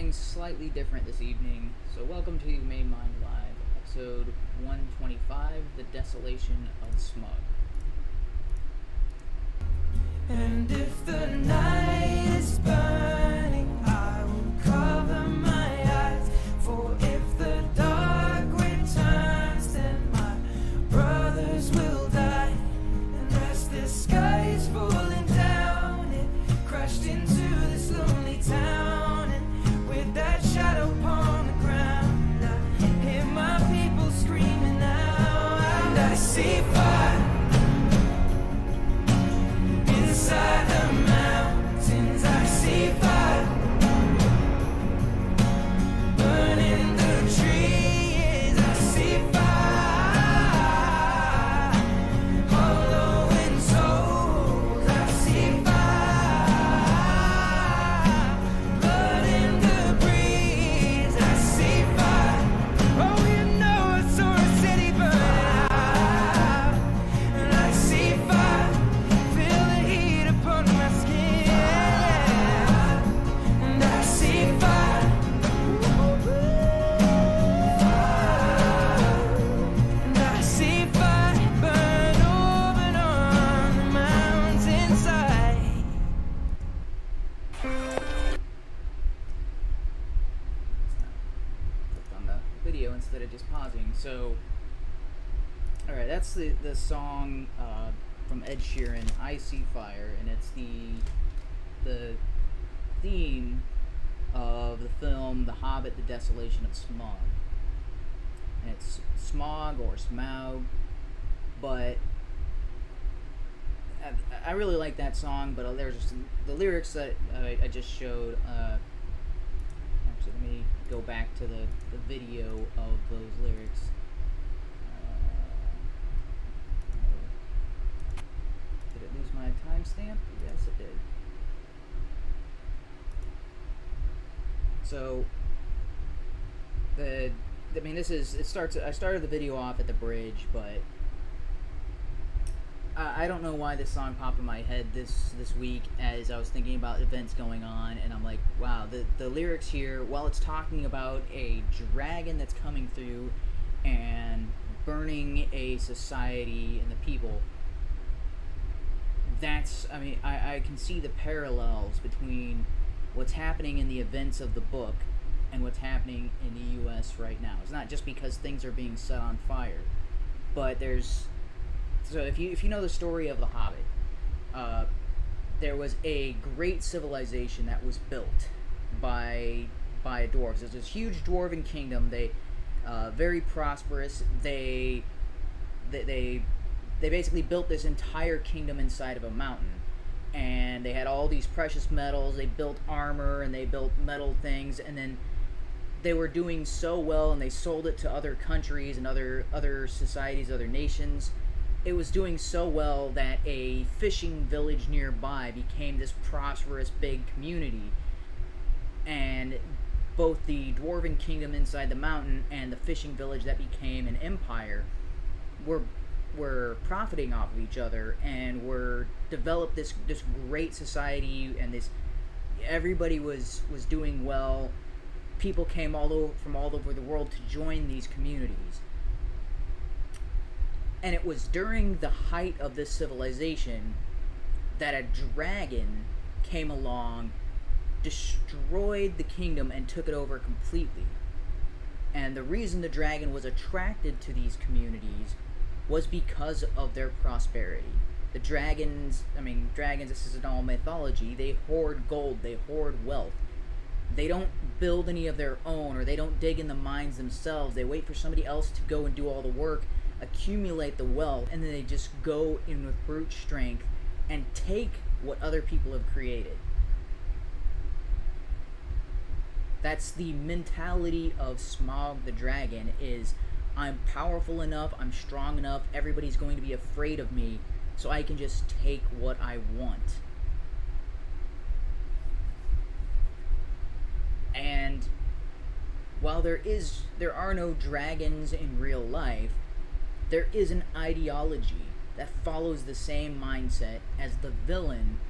something slightly different this evening. So welcome to HUMANE Mind Live, episode 125, The Desolation of Smug. And if the night is burning, I will cover my eyes. For if the dark returns, then my brothers will die. And as the sky is falling down, it crashed into this lonely town. And with that shadow upon the ground, I hear my people screaming out. And I see fire inside the mountains. I see fire burning the trees. I see fire hollowing souls. I see fire blood in the breeze. I see fire. Oh, you know I saw a city burn out. And I see fire. Feel the heat upon my skin. And I see fire. And I see fire burn open on the mountainside. Clicked on the video instead of just pausing. So, alright, that's the song from Ed Sheeran, I See Fire, and it's the theme of the film The Hobbit, The Desolation of Smug. And it's smog or smaug, but I really like that song, but there's just the lyrics that I just showed. Actually, let me go back to the video of those lyrics. Did it lose my timestamp? Yes, it did. So, I started the video off at the bridge, but I don't know why this song popped in my head this week as I was thinking about events going on, and I'm like, wow, the lyrics here, while it's talking about a dragon that's coming through and burning a society and the people, I can see the parallels between what's happening in the events of the book and what's happening in the U.S. right now. It's not just because things are being set on fire, but so if you know the story of the Hobbit, there was a great civilization that was built by dwarves. There's this huge dwarven kingdom. They very prosperous. They basically built this entire kingdom inside of a mountain, and they had all these precious metals. They built armor and they built metal things, and then they were doing so well, and they sold it to other countries and other societies, other nations. It was doing so well that a fishing village nearby became this prosperous big community, and both the dwarven kingdom inside the mountain and the fishing village that became an empire were profiting off of each other, and were developed this great society, and everybody was doing well. People came from all over the world to join these communities. And it was during the height of this civilization that a dragon came along, destroyed the kingdom, and took it over completely. And the reason the dragon was attracted to these communities was because of their prosperity. The dragons, this is in all mythology, they hoard gold, they hoard wealth. They don't build any of their own, or they don't dig in the mines themselves. They wait for somebody else to go and do all the work, accumulate the wealth, and then they just go in with brute strength and take what other people have created. That's the mentality of Smog the dragon, is I'm powerful enough, I'm strong enough, everybody's going to be afraid of me, so I can just take what I want. And while there are no dragons in real life, there is an ideology that follows the same mindset as the villain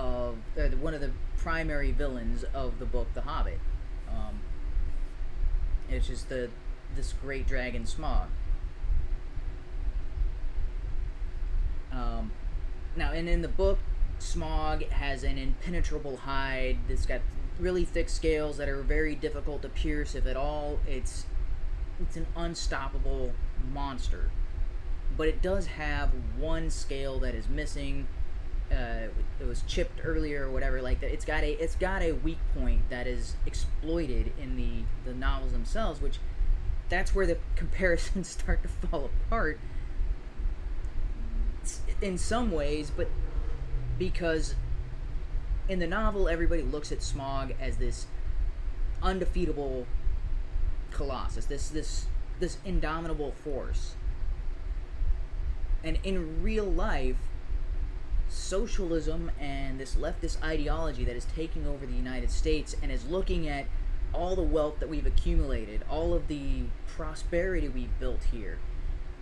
of one of the primary villains of the book The Hobbit. It's just this great dragon Smog. Now, and in the book, Smog has an impenetrable hide that's got really thick scales that are very difficult to pierce, if at all. It's an unstoppable monster. But it does have one scale that is missing. It was chipped earlier or whatever like that. It's got a weak point that is exploited in the novels themselves, which that's where the comparisons start to fall apart in some ways, but because in the novel everybody looks at Smog as this undefeatable colossus, this indomitable force. And in real life, socialism and this leftist ideology that is taking over the United States and is looking at all the wealth that we've accumulated, all of the prosperity we've built here,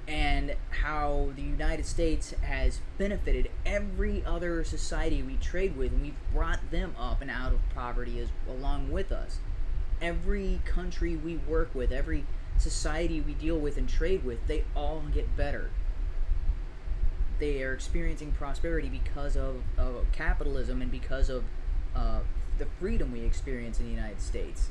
and how the United States has benefited every other society we trade with, and we've brought them up and out of poverty along with us. Every country we work with, every society we deal with and trade with, they all get better. They are experiencing prosperity because of capitalism and because of the freedom we experience in the United States.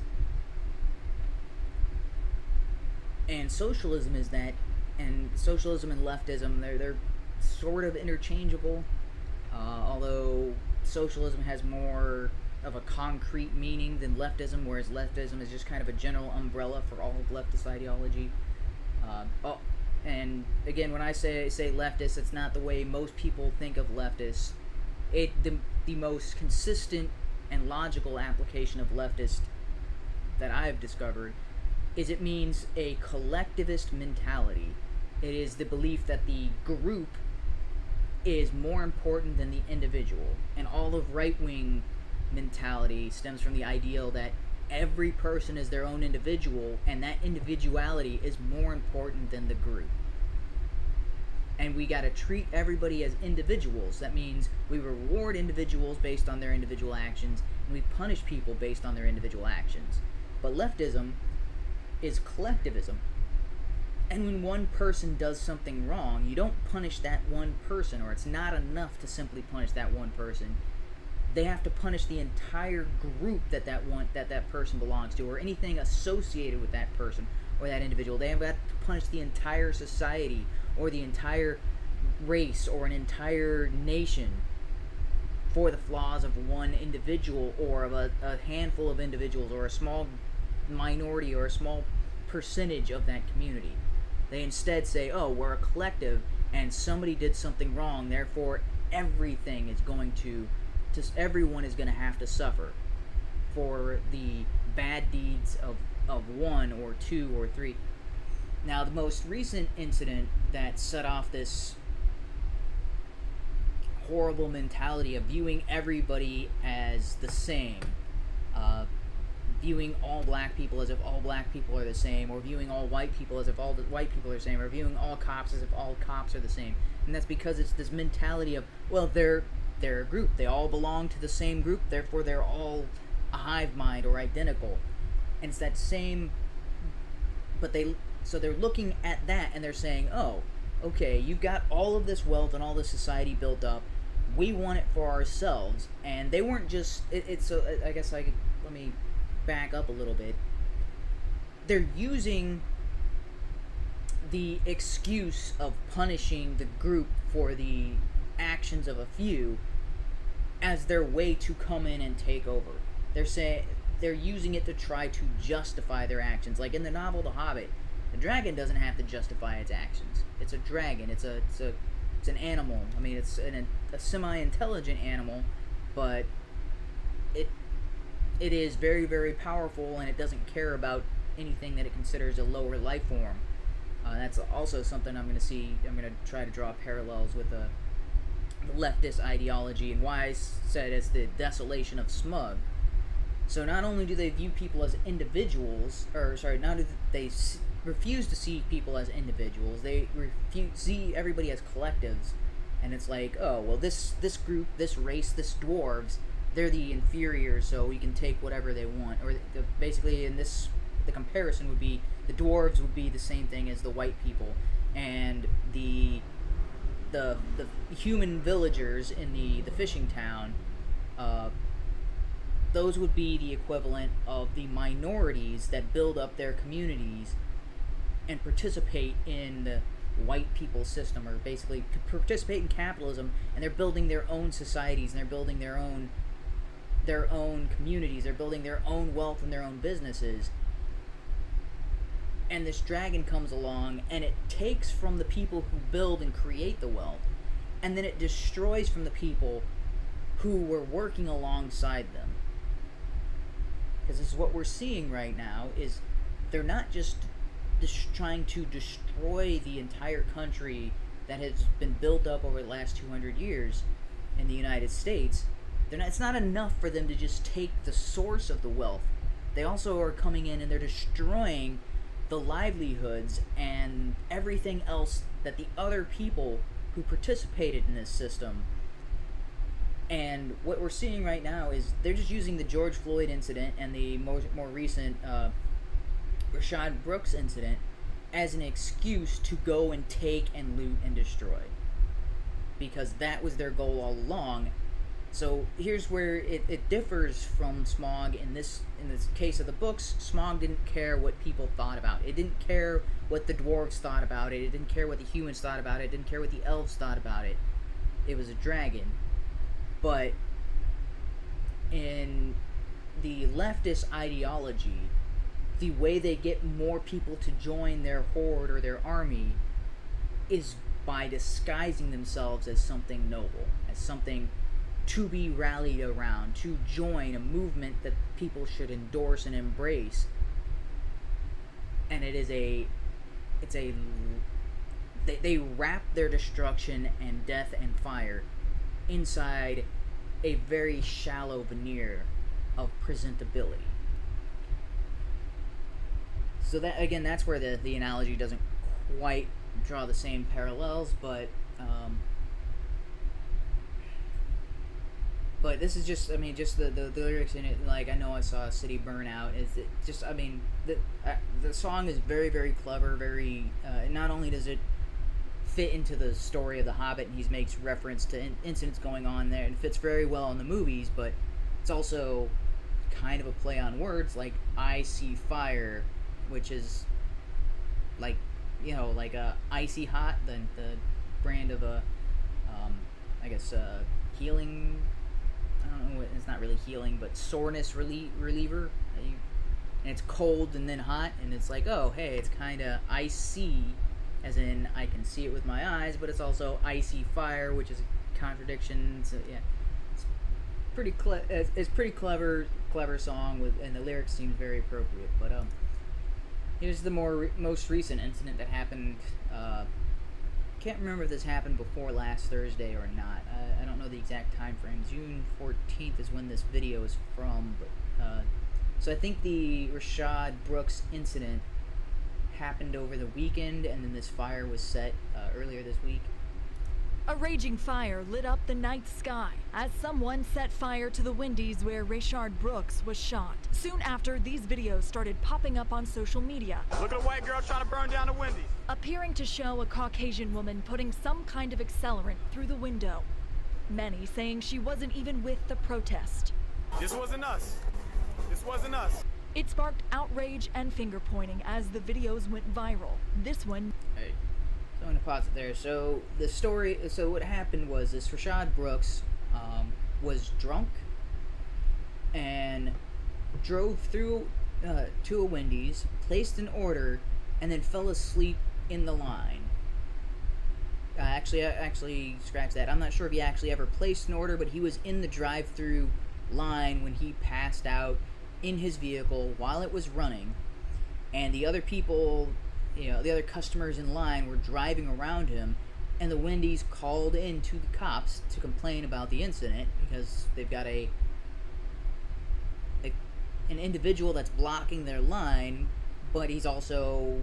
And socialism is that, and socialism and leftism, they're sort of interchangeable, although socialism has more of a concrete meaning than leftism, whereas leftism is just kind of a general umbrella for all of leftist ideology. And again, when I say leftist, it's not the way most people think of leftists. The most consistent and logical application of leftist that I've discovered is it means a collectivist mentality. It is the belief that the group is more important than the individual. And all of right-wing mentality stems from the ideal that every person is their own individual, and that individuality is more important than the group. And we gotta treat everybody as individuals. That means we reward individuals based on their individual actions, and we punish people based on their individual actions. But leftism is collectivism. And when one person does something wrong, you don't punish that one person, or it's not enough to simply punish that one person. They have to punish the entire group that person belongs to, or anything associated with that person or that individual. They have got to punish the entire society or the entire race or an entire nation for the flaws of one individual or of a handful of individuals or a small minority or a small percentage of that community. They instead say, oh, we're a collective and somebody did something wrong, therefore everyone is going to have to suffer for the bad deeds of one or two or three. Now, the most recent incident that set off this horrible mentality of viewing everybody as the same, viewing all black people as if all black people are the same, or viewing all white people as if all the white people are the same, or viewing all cops as if all cops are the same. And that's because it's this mentality of, well, they're a group, they all belong to the same group, therefore they're all a hive mind or identical. And it's that same, so they're looking at that and they're saying, oh, okay, you've got all of this wealth and all this society built up, we want it for ourselves. And they weren't just, I guess let me back up a little bit. They're using the excuse of punishing the group for the actions of a few as their way to come in and take over. They're using it to try to justify their actions. Like in the novel The Hobbit, the dragon doesn't have to justify its actions. It's a dragon. It's an animal. I mean, it's a semi-intelligent animal, but it is very, very powerful, and it doesn't care about anything that it considers a lower life form. That's also something I'm going to try to draw parallels with the leftist ideology, and why I said it's the desolation of Smug. So not only do they view people as individuals, not do they refuse to see people as individuals, they see everybody as collectives, and it's like, oh well, this group, this race, this dwarves, they're the inferior, so we can take whatever they want. Or basically, in this, the comparison would be the dwarves would be the same thing as the white people, and the human villagers in the fishing town, those would be the equivalent of the minorities that build up their communities and participate in the white people system, or basically participate in capitalism, and they're building their own societies, and they're building their own communities, they're building their own wealth and their own businesses. And this dragon comes along and it takes from the people who build and create the wealth, and then it destroys from the people who were working alongside them. Because this is what we're seeing right now, is they're not just trying to destroy the entire country that has been built up over the last 200 years in the United States. It's not enough for them to just take the source of the wealth. They also are coming in and they're destroying the livelihoods and everything else that the other people who participated in this system. And what we're seeing right now is they're just using the George Floyd incident and the more recent Rashad Brooks incident as an excuse to go and take and loot and destroy, because that was their goal all along. So here's where it differs from Smog. In this case of the books, Smog didn't care what people thought about it. It didn't care what the dwarves thought about it. It didn't care what the humans thought about it. It didn't care what the elves thought about it. It was a dragon. But in the leftist ideology, the way they get more people to join their horde or their army is by disguising themselves as something noble, as something to be rallied around, to join a movement that people should endorse and embrace. And they wrap their destruction and death and fire inside a very shallow veneer of presentability. So that, again, that's where the analogy doesn't quite draw the same parallels, but this is just, I mean, just the lyrics in it. Like, I know I saw a city burn out. Is it just, I mean, the song is very, very clever. Very, not only does it fit into the story of the Hobbit, and he makes reference to incidents going on there, and it fits very well in the movies, but it's also kind of a play on words, like I see fire, which is like, you know, like Icy Hot, the brand of a I guess healing, I don't know, it's not really healing, but soreness reliever, and it's cold and then hot, and it's like, oh hey, it's kind of icy, as in I can see it with my eyes, but it's also icy fire, which is a contradiction. So yeah, it's pretty clever song with, and the lyrics seem very appropriate. But here's the most recent incident that happened. Can't remember if this happened before last Thursday or not. I don't know the exact time frame. June 14th is when this video is from. But so I think the Rashad Brooks incident happened over the weekend, and then this fire was set earlier this week. A raging fire lit up the night sky as someone set fire to the Undies where Rashard Brooks was shot. Soon after, these videos started popping up on social media. Look at a white girl trying to burn down the Undies. Appearing to show a Caucasian woman putting some kind of accelerant through the window. Many saying she wasn't even with the protest. This wasn't us. This wasn't us. It sparked outrage and finger pointing as the videos went viral. This one... Hey. So I'm going to pause it there. So the story, so what happened was this Rashad Brooks was drunk and drove through to a Wendy's, placed an order, and then fell asleep in the line. Actually, scratch that. I'm not sure if he actually ever placed an order, but he was in the drive-through line when he passed out in his vehicle while it was running, and the other people, you know, the other customers in line were driving around him, and the Wendy's called in to the cops to complain about the incident because they've got an individual that's blocking their line, but he's also,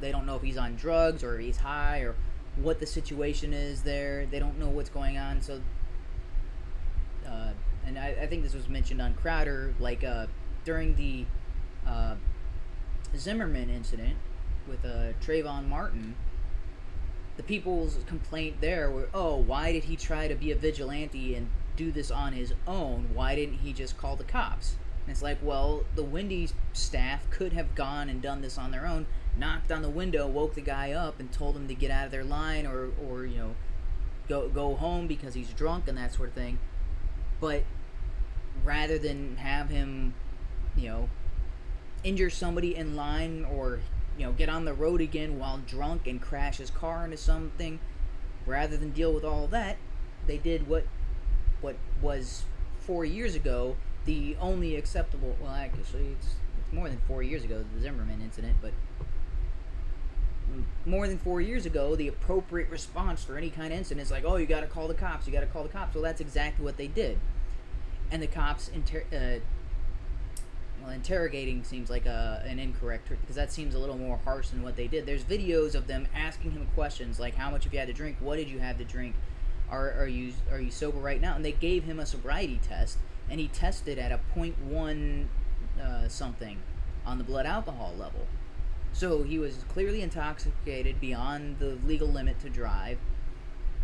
they don't know if he's on drugs or if he's high or what the situation is there. They don't know what's going on. So, and I think this was mentioned on Crowder, like during the Zimmerman incident with Trayvon Martin. The people's complaint there were, oh, why did he try to be a vigilante and do this on his own? Why didn't he just call the cops? And it's like, well, the Wendy's staff could have gone and done this on their own, knocked on the window, woke the guy up, and told him to get out of their line, or you know, go home because he's drunk and that sort of thing. But rather than have him, you know, injure somebody in line, or you know, get on the road again while drunk and crash his car into something, rather than deal with all that, they did what was 4 years ago the only acceptable. Well, actually, it's more than 4 years ago, the Zimmerman incident, but more than 4 years ago, the appropriate response for any kind of incident is like, oh, you got to call the cops. You got to call the cops. Well, that's exactly what they did, and the cops interrogating seems like an incorrect, because that seems a little more harsh than what they did. There's videos of them asking him questions like, how much have you had to drink? What did you have to drink? Are you sober right now? And they gave him a sobriety test, and he tested at a 0.1 something on the blood alcohol level. So he was clearly intoxicated beyond the legal limit to drive.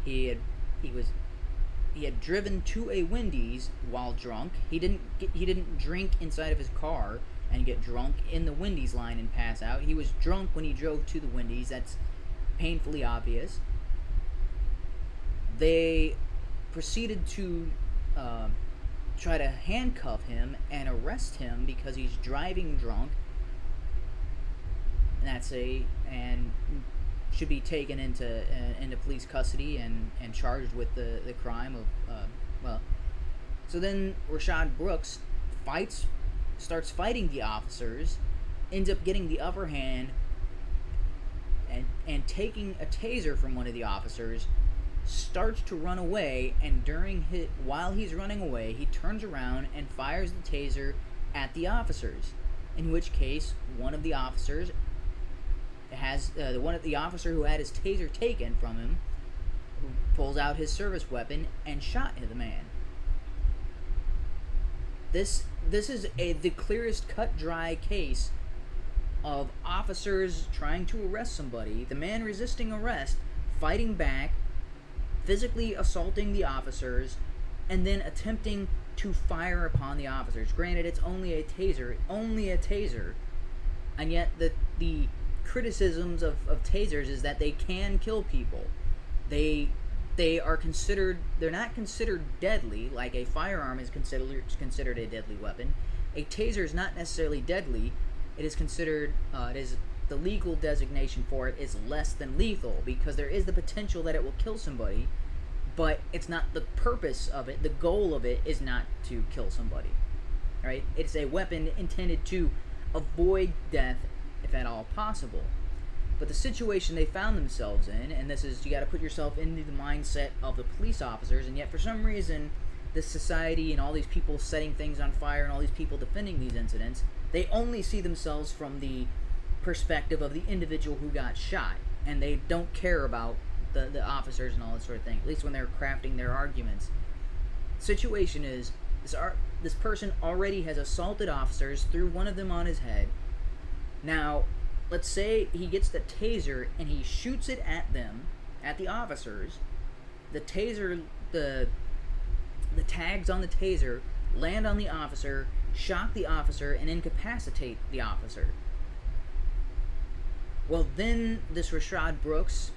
He had driven to a Wendy's while drunk. He didn't drink inside of his car and get drunk in the Wendy's line and pass out. He was drunk when he drove to the Wendy's. That's painfully obvious. They proceeded to try to handcuff him and arrest him because he's driving drunk. And should be taken into police custody and charged with the crime of So then Rashad Brooks starts fighting the officers, ends up getting the upper hand, and taking a taser from one of the officers, starts to run away, and while he's running away, he turns around and fires the taser at the officers, in which case one of the officers the officer who had his taser taken from him pulls out his service weapon and shot the man. This is the clearest cut dry case of officers trying to arrest somebody, the man resisting arrest, fighting back, physically assaulting the officers, and then attempting to fire upon the officers. Granted, it's only a taser, and yet the criticisms of tasers is that they can kill people. They're not considered deadly, like a firearm is considered a deadly weapon. A taser is not necessarily deadly. It is considered, the legal designation for it is less than lethal, because there is the potential that it will kill somebody, but it's not the purpose of it. The goal of it is not to kill somebody, right? It's a weapon intended to avoid death if at all possible. But the situation they found themselves in, and this is, you got to put yourself into the mindset of the police officers, and yet for some reason this society and all these people setting things on fire and all these people defending these incidents, they only see themselves from the perspective of the individual who got shot, and they don't care about the officers and all that sort of thing, at least when they're crafting their arguments. The situation is, this person already has assaulted officers, threw one of them on his head. Now, let's say he gets the taser and he shoots it at them, at the officers. The taser, the tags on the taser land on the officer, shock the officer, and incapacitate the officer. Well, then this Rashad Brooks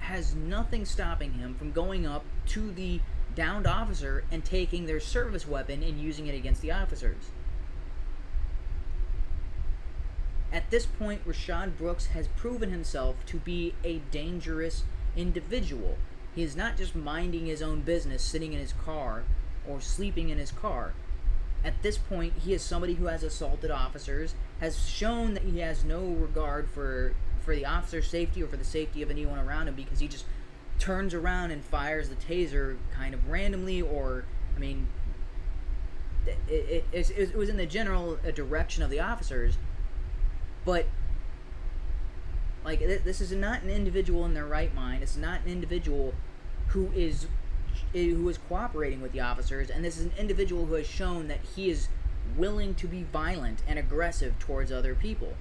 has nothing stopping him from going up to the downed officer and taking their service weapon and using it against the officers. At this point, Rashad Brooks has proven himself to be a dangerous individual. He is not just minding his own business, sitting in his car or sleeping in his car. At this point, he is somebody who has assaulted officers, has shown that he has no regard for the officer's safety or for the safety of anyone around him, because he just turns around and fires the taser kind of randomly, or, I mean, it was in the general direction of the officers. But Like, this is not an individual in their right mind. It's not an individual who is cooperating with the officers, and this is an individual who has shown that he is willing to be violent and aggressive towards other people.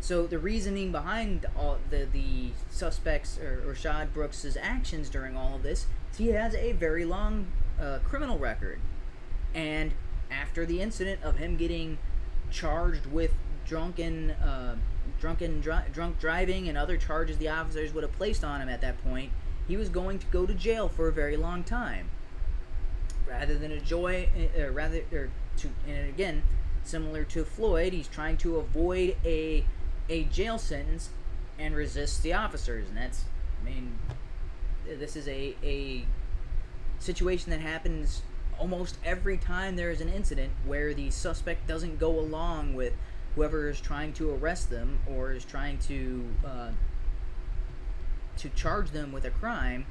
So the reasoning behind all the suspects or Rashad Brooks' actions during all of this is he has a very long criminal record, and after the incident of him getting charged with drunk driving and other charges the officers would have placed on him at that point, he was going to go to jail for a very long time. Rather than and again, similar to Floyd, he's trying to avoid a jail sentence and resist the officers, and that's, I mean, this is a situation that happens almost every time there is an incident where the suspect doesn't go along with whoever is trying to arrest them or is trying to charge them with a crime.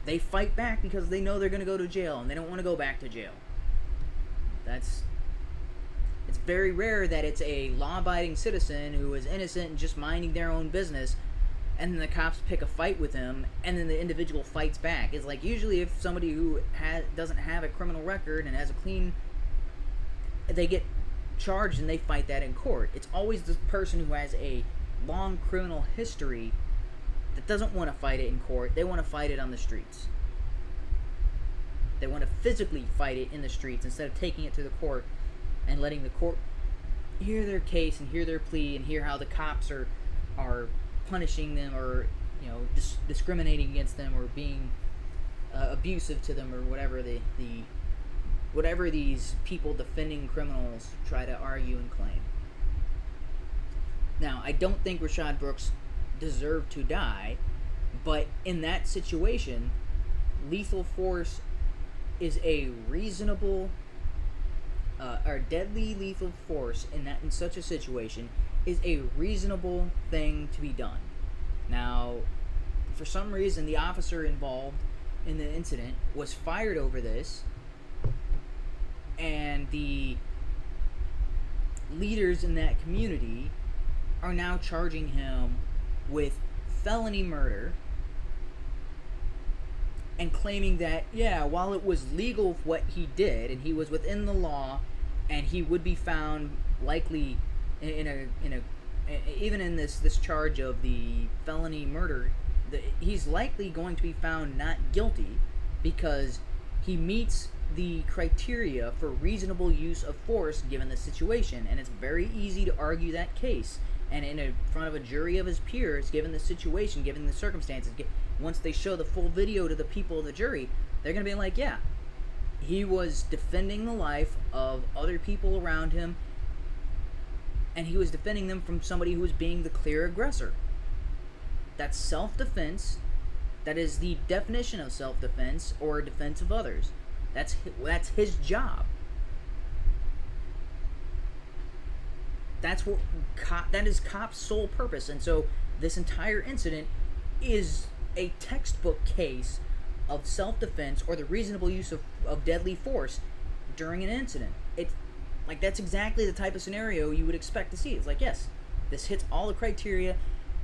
They fight back because they know they're going to go to jail and they don't want to go back to jail. It's very rare that it's a law-abiding citizen who is innocent and just minding their own business, and then the cops pick a fight with him, and then the individual fights back. It's like, usually if somebody who doesn't have a criminal record and has a clean, they get charged and they fight that in court. It's always the person who has a long criminal history that doesn't want to fight it in court. They want to fight it on the streets. They want to physically fight it in the streets instead of taking it to the court and letting the court hear their case and hear their plea and hear how the cops are punishing them, or discriminating against them, or being abusive to them, or whatever whatever these people defending criminals try to argue and claim. Now, I don't think Rashad Brooks deserved to die, but in that situation, lethal force is a reasonable or deadly lethal force in such a situation is a reasonable thing to be done. Now, for some reason, the officer involved in the incident was fired over this, and the leaders in that community are now charging him with felony murder and claiming that, yeah, while it was legal what he did and he was within the law and he would be found likely even in this charge of the felony murder, he's likely going to be found not guilty because he meets the criteria for reasonable use of force given the situation, and it's very easy to argue that case. And in front of a jury of his peers, given the situation, given the circumstances, once they show the full video to the people of the jury, they're going to be like, yeah, he was defending the life of other people around him, and he was defending them from somebody who was being the clear aggressor. That's self-defense. That is the definition of self-defense, or defense of others. That's his job. That is cop's sole purpose. And so this entire incident is a textbook case of self-defense or the reasonable use of deadly force during an incident. It's like, that's exactly the type of scenario you would expect to see. It's like, yes, this hits all the criteria.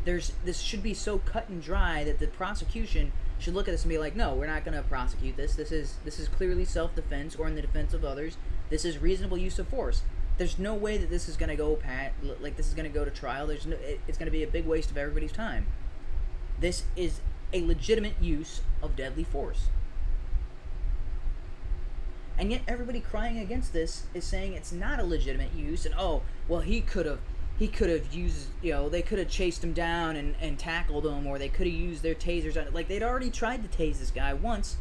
This should be so cut and dry that the prosecution should look at this and be like, no, we're not going to prosecute this. This is clearly self-defense or in the defense of others. This is reasonable use of force. There's no way that this is going to go this is going to go to trial. It's going to be a big waste of everybody's time. This is a legitimate use of deadly force. And yet everybody crying against this is saying it's not a legitimate use, and oh, well, he could have used, they could have chased him down and tackled him, or they could have used their tasers on it. Like, they'd already tried to tase this guy once.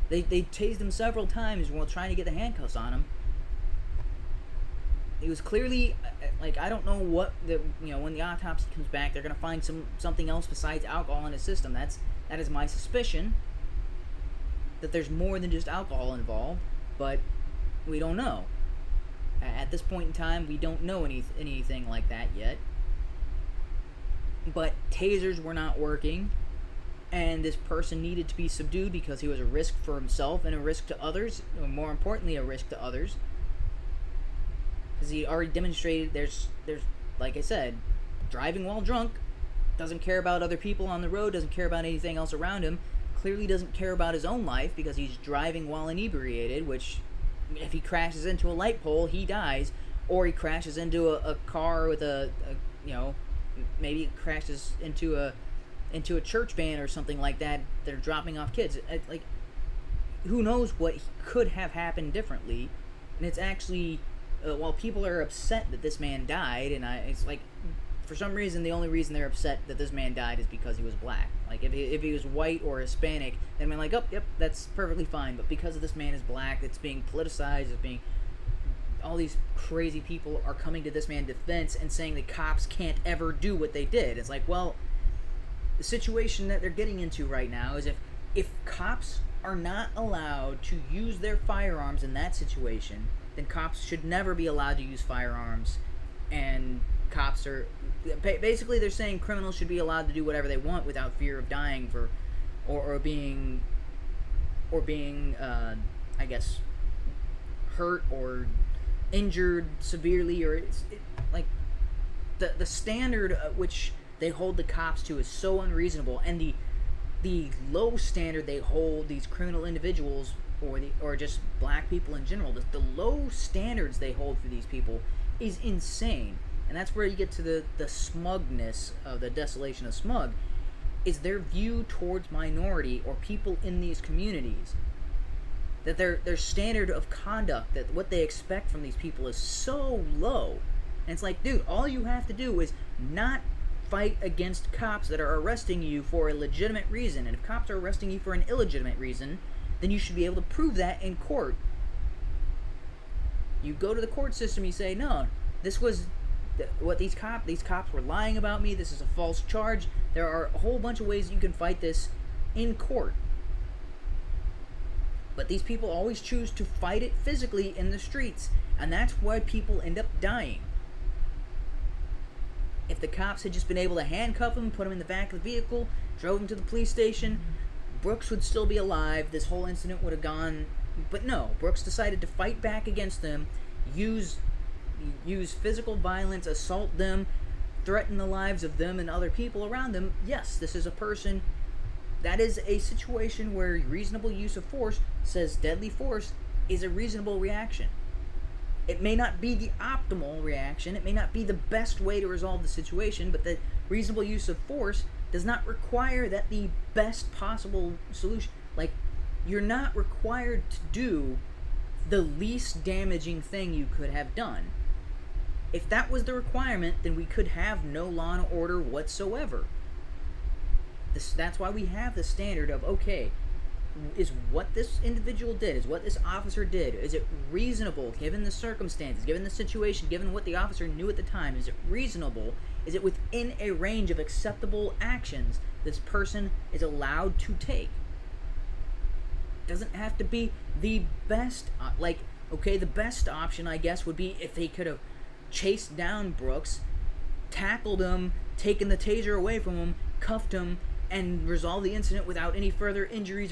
They tased him several times while trying to get the handcuffs on him. He was clearly, I don't know what when the autopsy comes back, they're gonna find something else besides alcohol in his system. That is my suspicion, that there's more than just alcohol involved, but we don't know. At this point in time, we don't know anything like that yet. But tasers were not working, and this person needed to be subdued because he was a risk for himself and a risk to others, or more importantly, a risk to others. because he already demonstrated there's like I said, driving while drunk, doesn't care about other people on the road, doesn't care about anything else around him, clearly doesn't care about his own life because he's driving while inebriated, which if he crashes into a light pole, he dies, or he crashes into a car with a maybe it crashes into a church van or something like that. They're dropping off kids. Like, who knows what could have happened differently? And it's actually, while people are upset that this man died, and it's like, for some reason, the only reason they're upset that this man died is because he was black. Like, if he was white or Hispanic, then they're like, oh, yep, that's perfectly fine. But because of this man is black, it's being politicized, it's being... all these crazy people are coming to this man's defense and saying that cops can't ever do what they did. It's like, well, the situation that they're getting into right now is if cops are not allowed to use their firearms in that situation, then cops should never be allowed to use firearms. And cops are... basically, they're saying criminals should be allowed to do whatever they want without fear of dying or being I guess, hurt or injured severely, or like the standard at which they hold the cops to is so unreasonable, and the low standard they hold these criminal individuals or just black people in general, the low standards they hold for these people is insane. And that's where you get to the smugness of the Desolation of Smug, is their view towards minority or people in these communities. That their standard of conduct, that what they expect from these people is so low. And it's like, dude, all you have to do is not fight against cops that are arresting you for a legitimate reason. And if cops are arresting you for an illegitimate reason, then you should be able to prove that in court. You go to the court system, you say, no, this was what these cops were lying about me, this is a false charge. There are a whole bunch of ways you can fight this in court. But these people always choose to fight it physically in the streets, and that's why people end up dying. If the cops had just been able to handcuff him, put him in the back of the vehicle, drove him to the police station, Brooks would still be alive, this whole incident would have gone... But no, Brooks decided to fight back against them, use physical violence, assault them, threaten the lives of them and other people around them. Yes, this is a person... That is a situation where reasonable use of force says deadly force is a reasonable reaction. It may not be the optimal reaction, it may not be the best way to resolve the situation, but the reasonable use of force does not require that the best possible solution... Like, you're not required to do the least damaging thing you could have done. If that was the requirement, then we could have no law and order whatsoever. That's why we have the standard of, okay, is what this individual did, is what this officer did, is it reasonable given the circumstances, given the situation, given what the officer knew at the time? Is it reasonable? Is it within a range of acceptable actions this person is allowed to take? Doesn't have to be the best, the best option, I guess, would be if they could have chased down Brooks, tackled him, taken the taser away from him, cuffed him, and resolved the incident without any further injuries.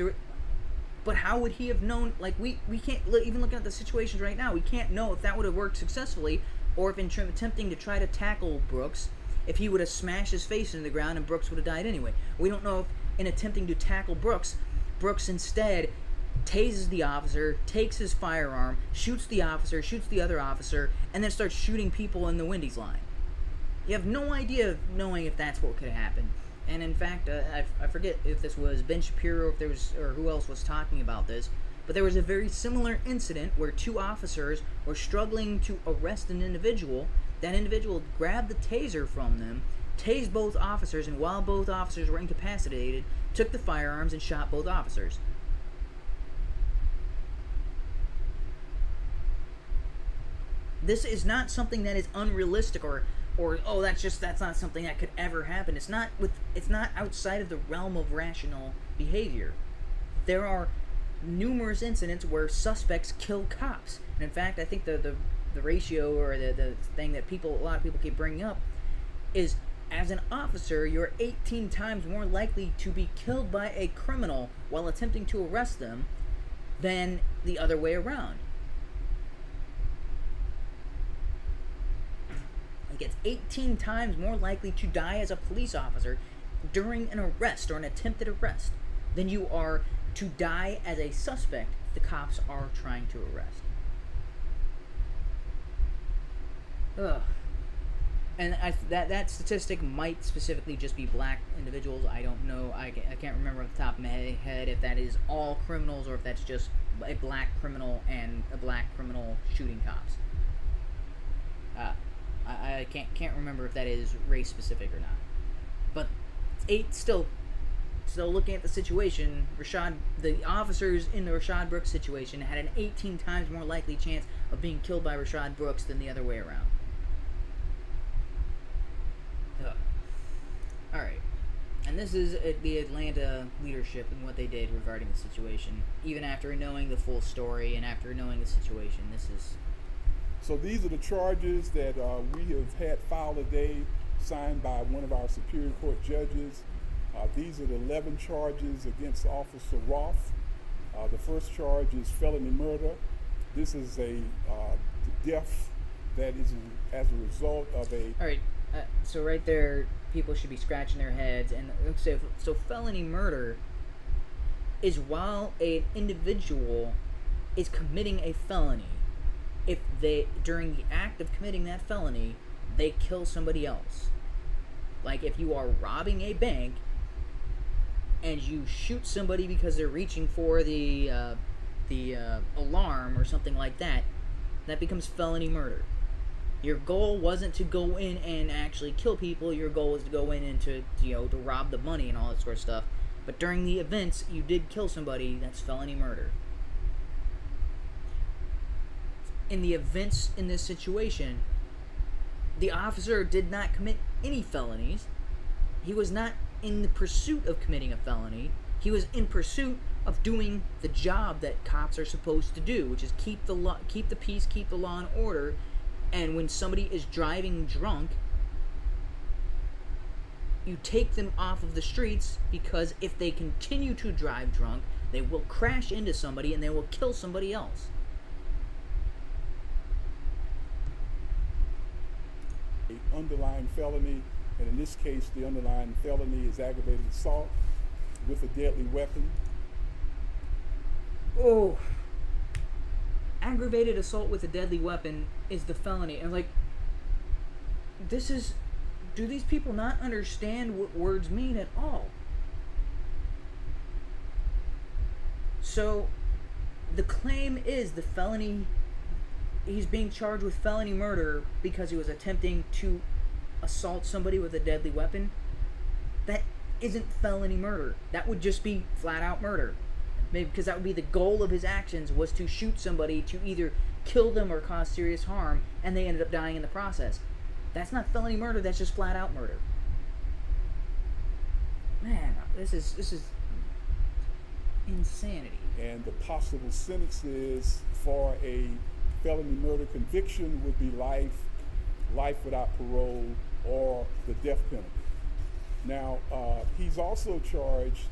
But how would he have known? Like, we can't, even looking at the situations right now, we can't know if that would have worked successfully, or if in attempting to try to tackle Brooks, if he would have smashed his face into the ground and Brooks would have died anyway. We don't know if in attempting to tackle Brooks instead tases the officer, takes his firearm, shoots the officer, shoots the other officer, and then starts shooting people in the Wendy's line. You have no idea of knowing if that's what could have happened. And in fact, I forget if this was Ben Shapiro, or who else was talking about this, but there was a very similar incident where two officers were struggling to arrest an individual. That individual grabbed the taser from them, tased both officers, and while both officers were incapacitated, took the firearms and shot both officers. This is not something that is unrealistic or oh, that's not something that could ever happen. It's not outside of the realm of rational behavior. There are numerous incidents where suspects kill cops. And in fact, I think the ratio, or the thing that a lot of people keep bringing up, is as an officer, you're 18 times more likely to be killed by a criminal while attempting to arrest them than the other way around. Like, it's 18 times more likely to die as a police officer during an arrest or an attempted arrest than you are to die as a suspect the cops are trying to arrest. Ugh. And that statistic might specifically just be black individuals. I don't know. I can't remember off the top of my head if that is all criminals or if that's just a black criminal and a black criminal shooting cops. I can't remember if that is race specific or not. But still looking at the situation, the officers in the Rashad Brooks situation had an 18 times more likely chance of being killed by Rashad Brooks than the other way around. Alright. And this is the Atlanta leadership and what they did regarding the situation. Even after knowing the full story and after knowing the situation, this is... So these are the charges that we have had filed today, signed by one of our Superior Court judges. These are the 11 charges against Officer Roth. The first charge is felony murder. This is a death that is as a result of a... Alright, so right there, people should be scratching their heads. And so felony murder is while an individual is committing a felony, if they, during the act of committing that felony, they kill somebody else. Like, if you are robbing a bank and you shoot somebody because they're reaching for the alarm or something like that, that becomes felony murder. Your goal wasn't to go in and actually kill people. Your goal was to go in and to rob the money and all that sort of stuff. But during the events, you did kill somebody. That's felony murder. In the events in this situation, the officer did not commit any felonies. He was not in the pursuit of committing a felony. He was in pursuit of doing the job that cops are supposed to do, which is keep the peace, keep the law and order. And when somebody is driving drunk, you take them off of the streets, because if they continue to drive drunk, they will crash into somebody and they will kill somebody else. Underlying felony, and in this case the underlying felony is aggravated assault with a deadly weapon. Oh, aggravated assault with a deadly weapon is the felony. And like, do these people not understand what words mean at all? So the claim is the felony, he's being charged with felony murder because he was attempting to assault somebody with a deadly weapon. That isn't felony murder. That would just be flat out murder. Maybe because that would be the goal of his actions, was to shoot somebody to either kill them or cause serious harm, and they ended up dying in the process. That's not felony murder, that's just flat out murder. Man, this is insanity. And the possible sentences for a felony murder conviction would be life without parole, or the death penalty. Now, he's also charged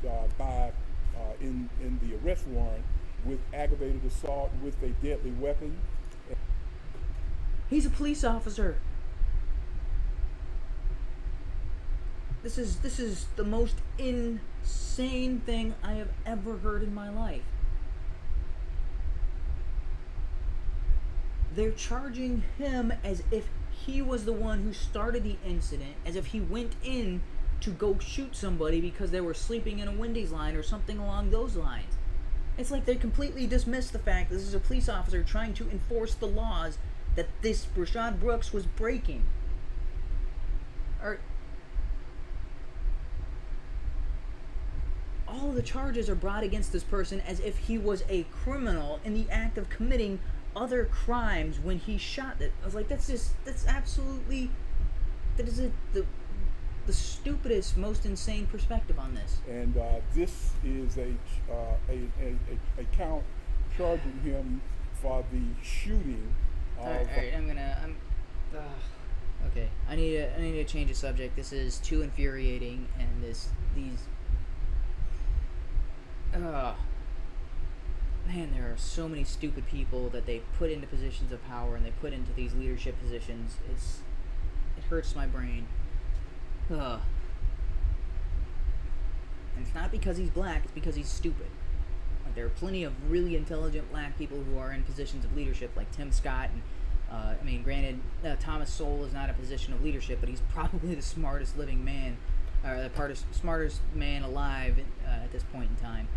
in the arrest warrant with aggravated assault with a deadly weapon. He's a police officer. This is the most insane thing I have ever heard in my life. They're charging him as if he was the one who started the incident, as if he went in to go shoot somebody because they were sleeping in a Wendy's line or something along those lines. It's like they completely dismiss the fact that this is a police officer trying to enforce the laws that this Rashad Brooks was breaking. All the charges are brought against this person as if he was a criminal in the act of committing other crimes when he shot it. I was like, that is the stupidest, most insane perspective on this. And this is a count charging him for the shooting. Alright, okay. I need to change the subject. This is too infuriating, and man, there are so many stupid people that they put into positions of power and they put into these leadership positions. hurts my brain. Ugh. And it's not because he's black, it's because he's stupid. Like, there are plenty of really intelligent black people who are in positions of leadership, like Tim Scott, and I mean, granted, Thomas Sowell is not a position of leadership, but he's probably the smartest living man, or the smartest man alive at this point in time.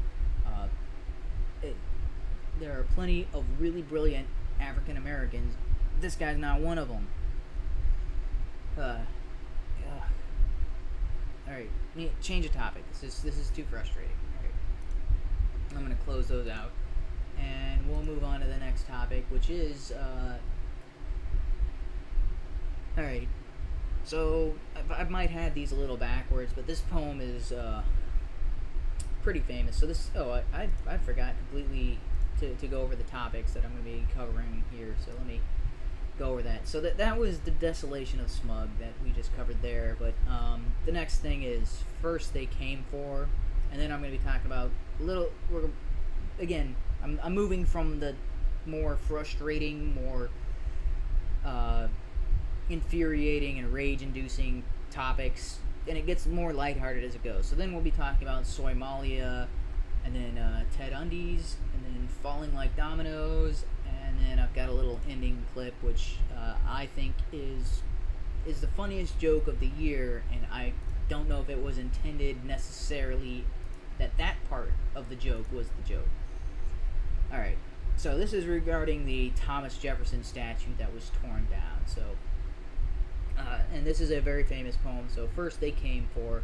There are plenty of really brilliant African Americans. This guy's not one of them. Alright, change of topic. This is too frustrating. Alright. I'm going to close those out. And we'll move on to the next topic, which is, alright. So, I might have these a little backwards, but this poem is, pretty famous. So this, I forgot completely to go over the topics that I'm going to be covering here, so let me go over that. So that was the Desolation of Smug that we just covered there, but the next thing is First They Came For, and then I'm going to be talking about I'm moving from the more frustrating, more infuriating and rage-inducing topics, and it gets more lighthearted as it goes. So then we'll be talking about Soymalia, and then Ted Undies, and then Falling Like Dominoes, and then I've got a little ending clip which I think is the funniest joke of the year, and I don't know if it was intended necessarily that part of the joke was the joke. Alright, so this is regarding the Thomas Jefferson statue that was torn down. So and this is a very famous poem. So first they came for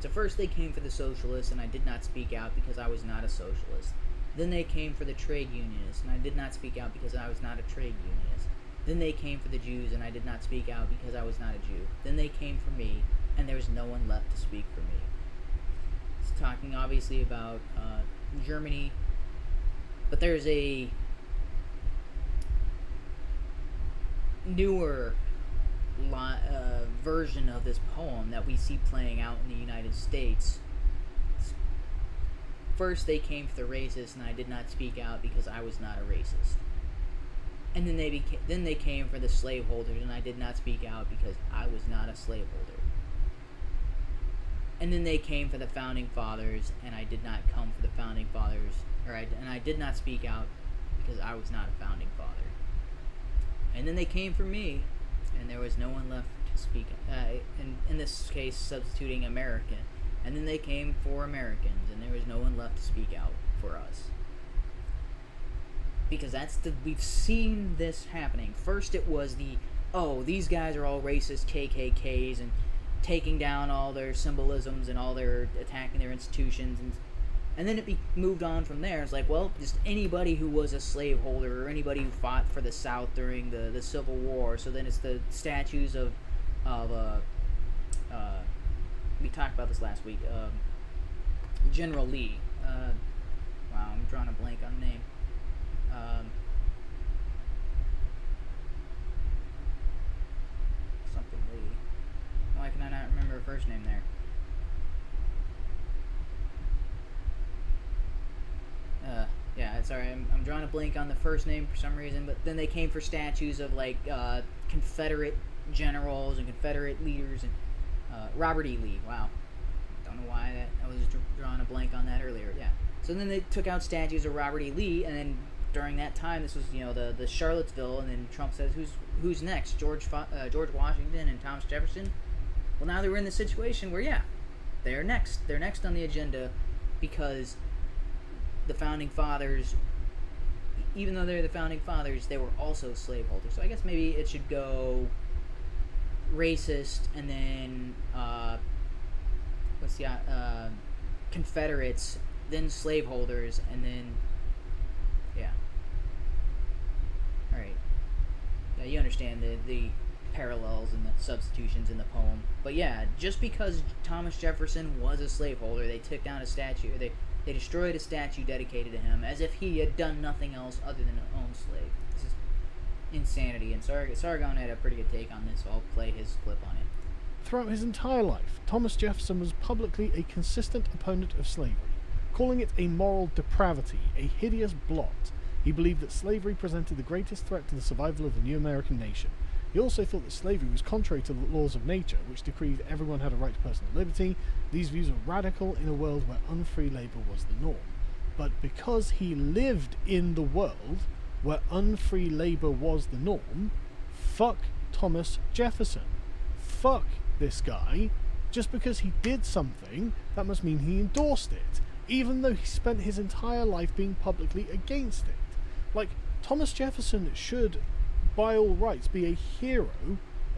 the socialists, and I did not speak out because I was not a socialist. Then they came for the trade unionists, and I did not speak out because I was not a trade unionist. Then they came for the Jews, and I did not speak out because I was not a Jew. Then they came for me, and there was no one left to speak for me. It's talking obviously about Germany, but there's a newer version of this poem that we see playing out in the United States. First they came for the racists, and I did not speak out because I was not a racist. And then they came for the slaveholders, and I did not speak out because I was not a slaveholder. And then they came for the founding fathers, and I did not come for the founding fathers, and I did not speak out because I was not a founding father. And then they came for me, and there was no one left to speak. In this case, substituting American. And then they came for Americans, and there was no one left to speak out for us. Because we've seen this happening. First it was these guys are all racist KKKs and taking down all their symbolisms and all their attacking their institutions, and then it moved on from there. It's like, well, just anybody who was a slaveholder or anybody who fought for the South during the Civil War. So then it's the statues of we talked about this last week, General Lee. Wow, I'm drawing a blank on the name. Something Lee. Why can I not remember her first name there? Yeah, it's alright. I'm drawing a blank on the first name for some reason, but then they came for statues of like Confederate generals and Confederate leaders, and Robert E. Lee. Wow, don't know why I was drawing a blank on that earlier. Yeah. So then they took out statues of Robert E. Lee, and then during that time, this was the Charlottesville, and then Trump says who's next? George Washington and Thomas Jefferson. Well, now they're in the situation where they're next. They're next on the agenda because the founding fathers, even though they're the founding fathers, they were also slaveholders. So I guess maybe it should go racist, and then Confederates, then slaveholders, and then alright. Yeah, you understand the parallels and the substitutions in the poem. But yeah, just because Thomas Jefferson was a slaveholder, they took down a statue, they destroyed a statue dedicated to him as if he had done nothing else other than own slave. This is insanity, and Sargon had a pretty good take on this, so I'll play his clip on it. Throughout his entire life, Thomas Jefferson was publicly a consistent opponent of slavery, calling it a moral depravity, a hideous blot. He believed that slavery presented the greatest threat to the survival of the new American nation. He also thought that slavery was contrary to the laws of nature, which decreed everyone had a right to personal liberty. These views were radical in a world where unfree labour was the norm. But because he lived in the world where unfree labour was the norm, fuck Thomas Jefferson. Fuck this guy. Just because he did something, that must mean he endorsed it, even though he spent his entire life being publicly against it. Like, Thomas Jefferson should, by all rights, be a hero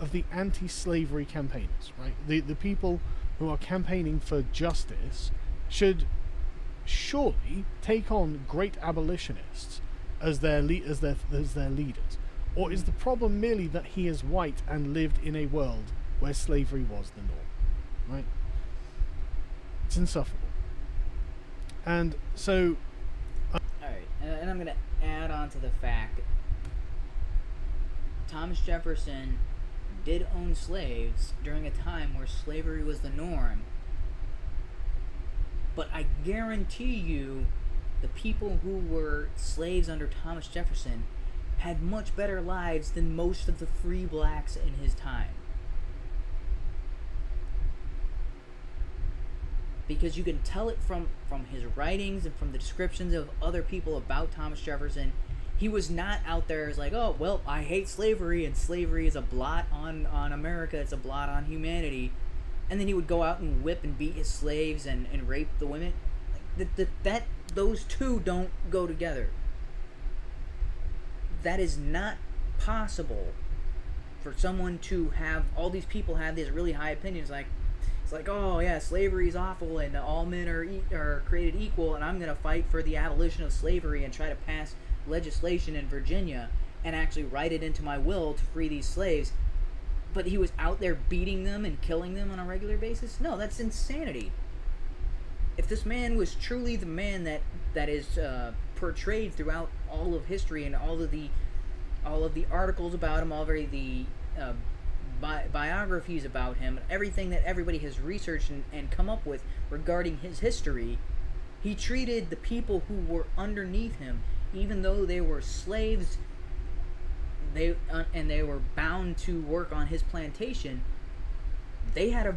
of the anti-slavery campaigners, right? The people who are campaigning for justice should surely take on great abolitionists as their leaders. Or is the problem merely that he is white and lived in a world where slavery was the norm? Right? It's insufferable. And so... Alright, and I'm going to add on to the fact Thomas Jefferson did own slaves during a time where slavery was the norm. But I guarantee you the people who were slaves under Thomas Jefferson had much better lives than most of the free blacks in his time. Because you can tell it from his writings and from the descriptions of other people about Thomas Jefferson. He was not out there as like, oh, well, I hate slavery, and slavery is a blot on America, it's a blot on humanity. And then he would go out and whip and beat his slaves and rape the women. Those two don't go together. That is not possible for someone to have, all these people have these really high opinions, like, it's like, oh yeah, slavery is awful and all men are created equal, and I'm going to fight for the abolition of slavery and try to pass legislation in Virginia and actually write it into my will to free these slaves. But he was out there beating them and killing them on a regular basis? No, that's insanity. If this man was truly the man that is portrayed throughout all of history and all of the articles about him, all of the biographies about him, everything that everybody has researched and come up with regarding his history, he treated the people who were underneath him, even though they were slaves, and they were bound to work on his plantation, they had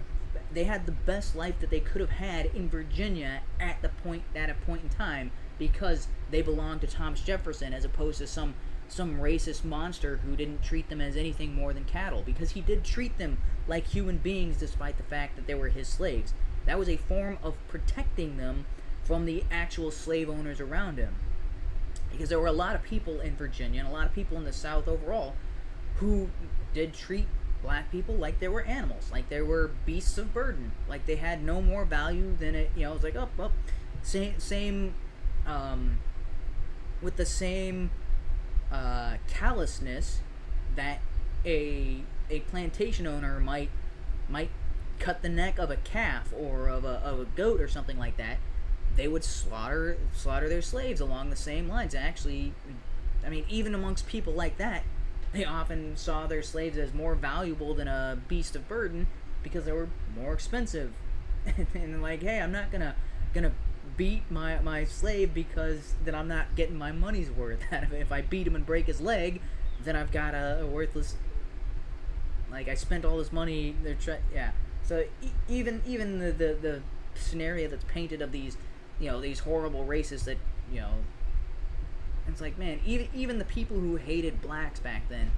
the best life that they could have had in Virginia at a point in time, because they belonged to Thomas Jefferson as opposed to some racist monster who didn't treat them as anything more than cattle, because he did treat them like human beings despite the fact that they were his slaves. That was a form of protecting them from the actual slave owners around him, because there were a lot of people in Virginia and a lot of people in the South overall who did treat black people like they were animals, like they were beasts of burden, like they had no more value than it. You know, it's like, same with the same callousness that a plantation owner might cut the neck of a calf or of a goat or something like that. They would slaughter their slaves along the same lines. Actually, I mean, even amongst people like that, they often saw their slaves as more valuable than a beast of burden because they were more expensive. And like, hey, I'm not gonna beat my slave because then I'm not getting my money's worth out of it. If I beat him and break his leg, then I've got a worthless. Like, I spent all this money. Yeah. So even the scenario that's painted of these, these horrible races that, it's like, man, even the people who hated blacks back then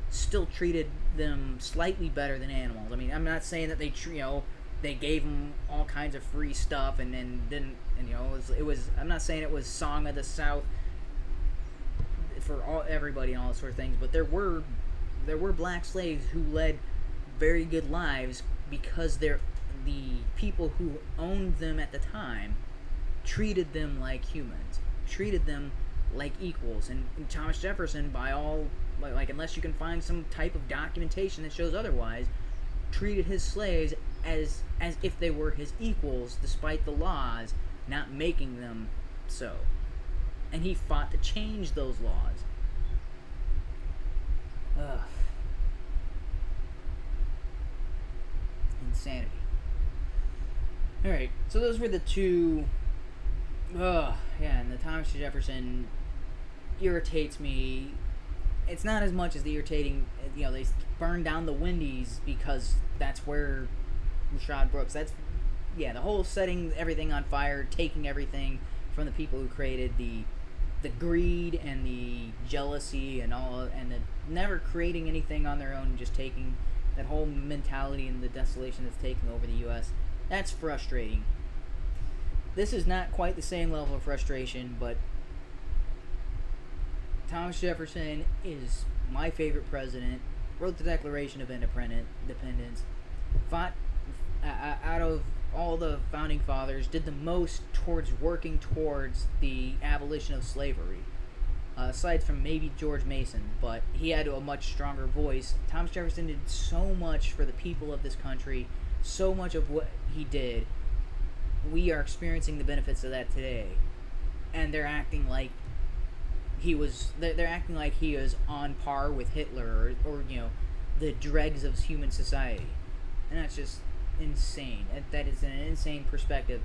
still treated them slightly better than animals. I mean, I'm not saying that they gave them all kinds of free stuff and didn't, and it was I'm not saying it was Song of the South for everybody and all that sort of things, but there were black slaves who led very good lives because the people who owned them at the time treated them like humans, treated them like equals. And Thomas Jefferson, by all, like, unless you can find some type of documentation that shows otherwise, treated his slaves as if they were his equals, despite the laws not making them so. And he fought to change those laws. Ugh. Insanity. Alright, so those were the two. And the Thomas Jefferson irritates me. It's not as much as the irritating, burn down the Windies because that's where Rashad Brooks. The whole setting everything on fire, taking everything from the people who created the greed and the jealousy and all, and the never creating anything on their own, just taking that whole mentality and the desolation that's taking over the U.S. That's frustrating. This is not quite the same level of frustration, but Thomas Jefferson is my favorite president. Wrote the Declaration of Independence. Fought out of all the founding fathers, did the most towards working towards the abolition of slavery. Aside from maybe George Mason, but he had a much stronger voice. Thomas Jefferson did so much for the people of this country. So much of what he did, we are experiencing the benefits of that today. And they're acting like they're acting like he is on par with Hitler or the dregs of human society. And that's just insane. That is an insane perspective.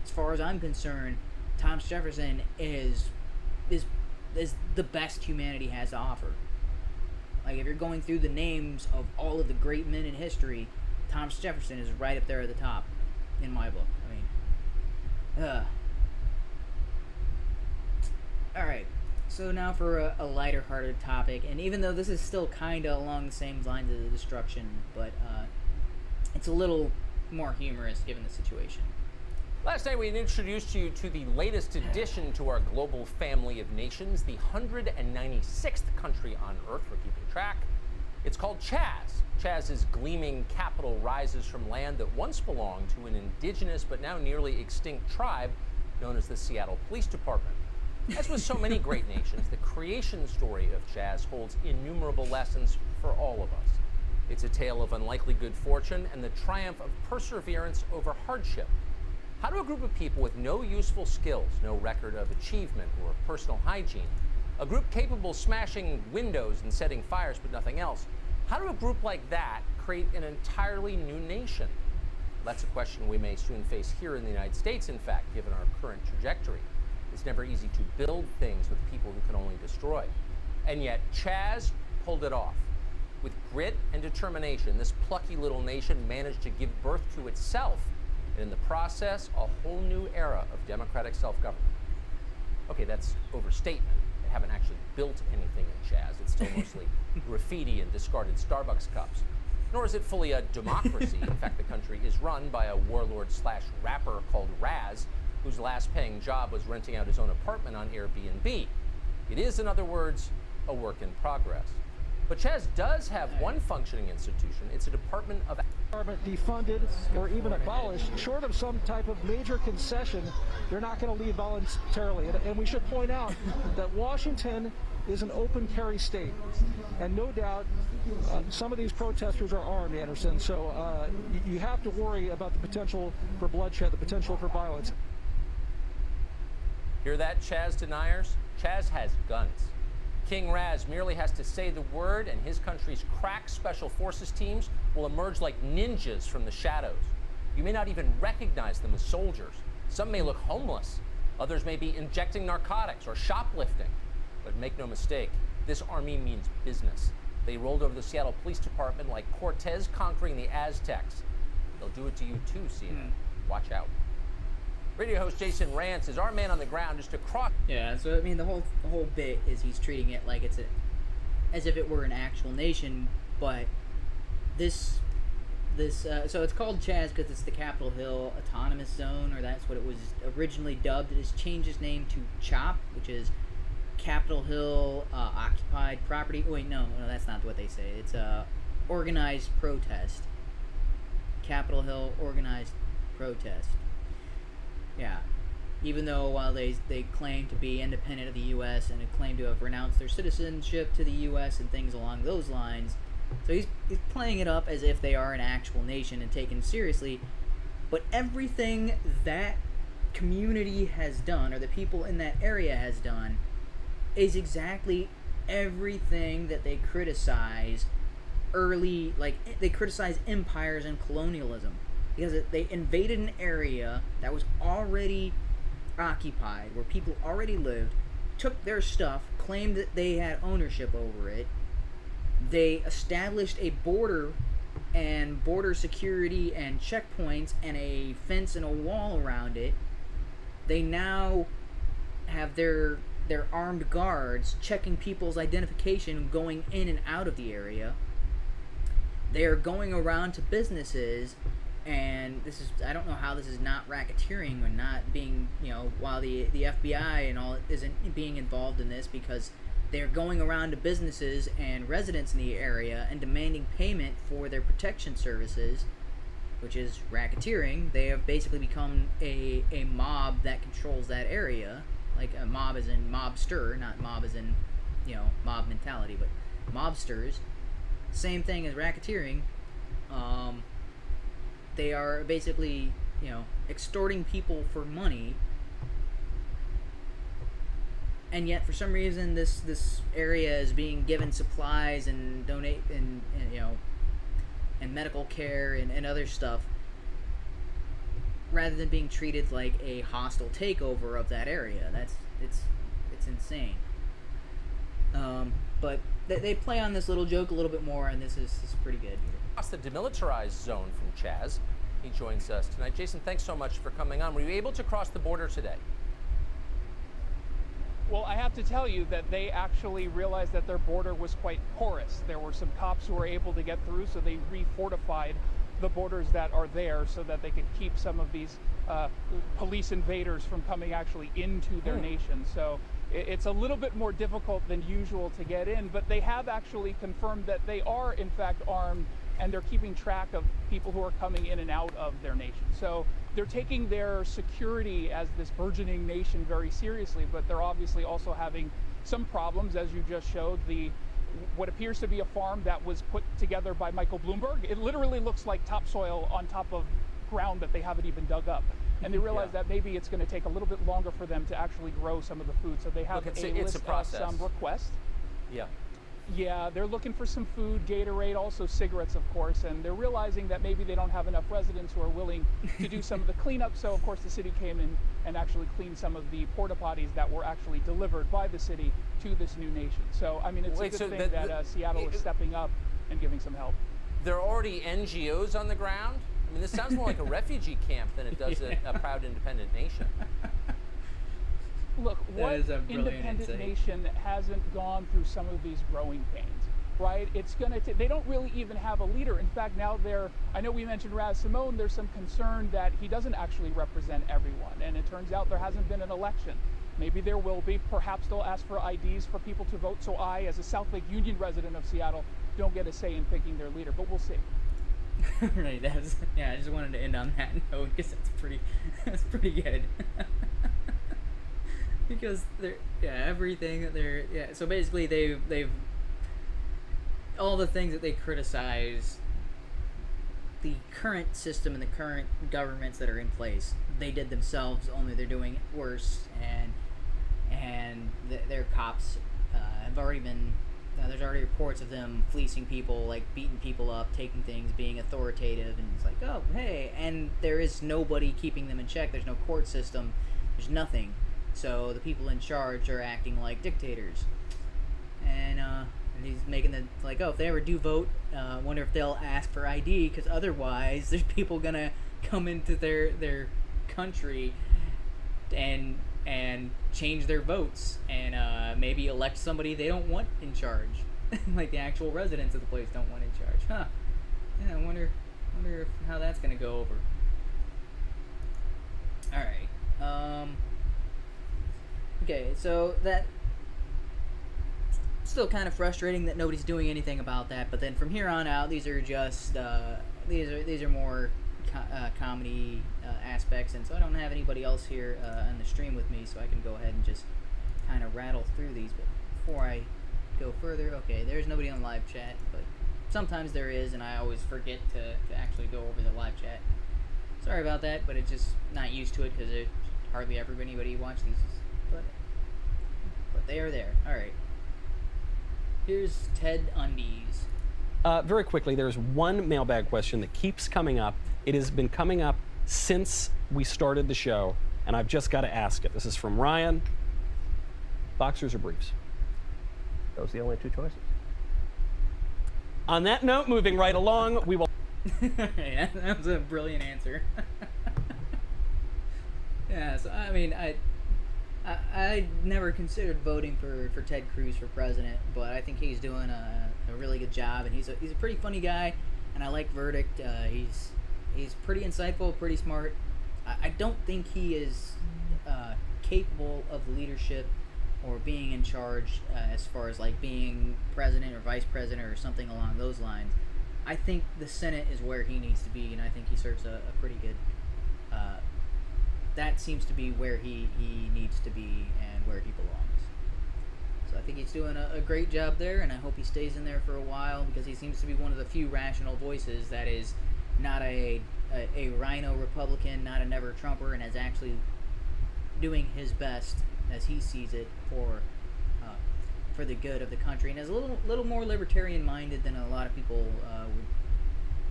As far as I'm concerned, Thomas Jefferson is the best humanity has to offer. Like, if you're going through the names of all of the great men in history, Thomas Jefferson is right up there at the top, in my book. Alright, so now for a lighter-hearted topic, and even though this is still kind of along the same lines of the destruction, but it's a little more humorous given the situation. Last night we introduced you to the latest addition to our global family of nations, the 196th country on Earth, we're keeping track. It's called Chaz. Chaz's gleaming capital rises from land that once belonged to an indigenous but now nearly extinct tribe known as the Seattle Police Department. As with so many great nations, the creation story of Chaz holds innumerable lessons for all of us. It's a tale of unlikely good fortune and the triumph of perseverance over hardship. How do a group of people with no useful skills, no record of achievement or personal hygiene, a group capable of smashing windows and setting fires but nothing else, how do a group like that create an entirely new nation? That's a question we may soon face here in the United States, in fact, given our current trajectory. It's never easy to build things with people who can only destroy. And yet, Chaz pulled it off. With grit and determination, this plucky little nation managed to give birth to itself, and in the process, a whole new era of democratic self-government. Okay, that's overstatement. They haven't actually built anything in Chaz. It's still mostly graffiti and discarded Starbucks cups. Nor is it fully a democracy. In fact, the country is run by a warlord/rapper called Raz, whose last paying job was renting out his own apartment on Airbnb. It is, in other words, a work in progress. But Chaz does have one functioning institution. It's a Department of defunded or even abolished. Short of some type of major concession, they're not going to leave voluntarily. And we should point out that Washington is an open carry state, and no doubt some of these protesters are armed, Anderson, so you have to worry about the potential for bloodshed, the potential for violence. Hear that, Chaz deniers? Chaz has guns. King Raz merely has to say the word, and his country's crack special forces teams will emerge like ninjas from the shadows. You may not even recognize them as soldiers. Some may look homeless. Others may be injecting narcotics or shoplifting. But make no mistake, this army means business. They rolled over the Seattle Police Department like Cortez conquering the Aztecs. They'll do it to you too, CNN. Watch out. Radio host Jason Rance is our man on the ground just across. Yeah, so I mean the whole bit is he's treating it like it's as if it were an actual nation, but this so it's called Chaz because it's the Capitol Hill Autonomous Zone, or that's what it was originally dubbed. It has changed its name to CHOP, which is Capitol Hill Occupied Property. Wait, no, that's not what they say. It's organized protest. Capitol Hill Organized Protest. Yeah. Even though while they claim to be independent of the U.S. and claim to have renounced their citizenship to the U.S. and things along those lines, so he's playing it up as if they are an actual nation and taken seriously. But everything that community has done, or the people in that area has done, is exactly everything that they criticize early, like they criticize empires and colonialism. Because they invaded an area that was already occupied, where people already lived, took their stuff, claimed that they had ownership over it, They established a border and border security and checkpoints and a fence and a wall around it. They now have their armed guards checking people's identification going in and out of the area. They are going around to businesses, and this is, I don't know how this is not racketeering or not being, while the FBI and all isn't being involved in this, because they're going around to businesses and residents in the area and demanding payment for their protection services, which is racketeering. They have basically become a mob that controls that area. Like a mob as in mobster, not mob as in, mob mentality, but mobsters. Same thing as racketeering. They are basically, extorting people for money. And yet, for some reason, this area is being given supplies and donate and medical care and other stuff, rather than being treated like a hostile takeover of that area. It's insane. But they play on this little joke a little bit more, and this is pretty good. Across the demilitarized zone from Chaz, he joins us tonight. Jason, thanks so much for coming on. Were you able to cross the border today? Well, I have to tell you that they actually realized that their border was quite porous. There were some cops who were able to get through, so they refortified the borders that are there so that they could keep some of these police invaders from coming actually into their nation. So it's a little bit more difficult than usual to get in, but they have actually confirmed that they are in fact armed, and they're keeping track of people who are coming in and out of their nation. So they're taking their security as this burgeoning nation very seriously, but they're obviously also having some problems, as you just showed. What appears to be a farm that was put together by Michael Bloomberg. It literally looks like topsoil on top of ground that they haven't even dug up. And they realize that maybe it's going to take a little bit longer for them to actually grow some of the food. So they have a list of some requests. Yeah. Yeah, they're looking for some food, Gatorade, also cigarettes, of course, and they're realizing that maybe they don't have enough residents who are willing to do some of the cleanup. So, of course, the city came in and actually cleaned some of the porta potties that were actually delivered by the city to this new nation. So, I mean, it's a good thing that Seattle is stepping up and giving some help. There are already NGOs on the ground? I mean, this sounds more like a refugee camp than it does a proud independent nation. Look, what independent nation hasn't gone through some of these growing pains, right? It's going to they don't really even have a leader. In fact, now I know we mentioned Raz Simone, there's some concern that he doesn't actually represent everyone. And it turns out there hasn't been an election. Maybe there will be. Perhaps they'll ask for IDs for people to vote. So I, as a South Lake Union resident of Seattle, don't get a say in picking their leader, but we'll see. Right, I just wanted to end on that note because that's pretty good. Because so basically they've all the things that they criticize the current system and the current governments that are in place, they did themselves, only they're doing it worse, and their cops have already been there's already reports of them fleecing people, like beating people up, taking things, being authoritative, and it's like, oh, hey, and there is nobody keeping them in check. There's no court system. There's nothing. So the people in charge are acting like dictators. And he's making the, like, oh, if they ever do vote, wonder if they'll ask for ID, because otherwise there's people going to come into their country and change their votes and maybe elect somebody they don't want in charge. Like the actual residents of the place don't want in charge. Huh. Yeah, I wonder how that's going to go over. Alright. Okay, so that still kind of frustrating that nobody's doing anything about that, but then from here on out, these are just these are more comedy aspects, and so I don't have anybody else here on the stream with me, so I can go ahead and just kind of rattle through these. But before I go further, okay, there's nobody on live chat, but sometimes there is, and I always forget to actually go over the live chat. Sorry about that, but it's just not used to it because there's hardly ever anybody watch these. But they are there. All right. Here's Ted Undies. Very quickly, there's one mailbag question that keeps coming up. It has been coming up since we started the show, and I've just got to ask it. This is from Ryan. Boxers or briefs? Those are the only two choices. On that note, moving right along, we will. Yeah, that was a brilliant answer. Yeah, so I mean, I never considered voting for Ted Cruz for president, but I think he's doing a really good job, and he's a pretty funny guy, and I like Verdict. He's pretty insightful, pretty smart. I don't think he is capable of leadership or being in charge as far as like being president or vice president or something along those lines. I think the Senate is where he needs to be, and I think he serves a pretty good. That seems to be where he needs to be and where he belongs. So I think he's doing a great job there, and I hope he stays in there for a while because he seems to be one of the few rational voices that is not a rhino Republican, not a never Trumper, and is actually doing his best as he sees it for the good of the country, and is a little more libertarian minded than a lot of people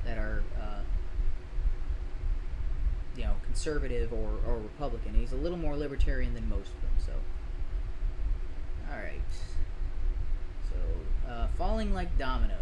that are conservative or Republican. He's a little more libertarian than most of them. So, all right. So, falling like dominoes.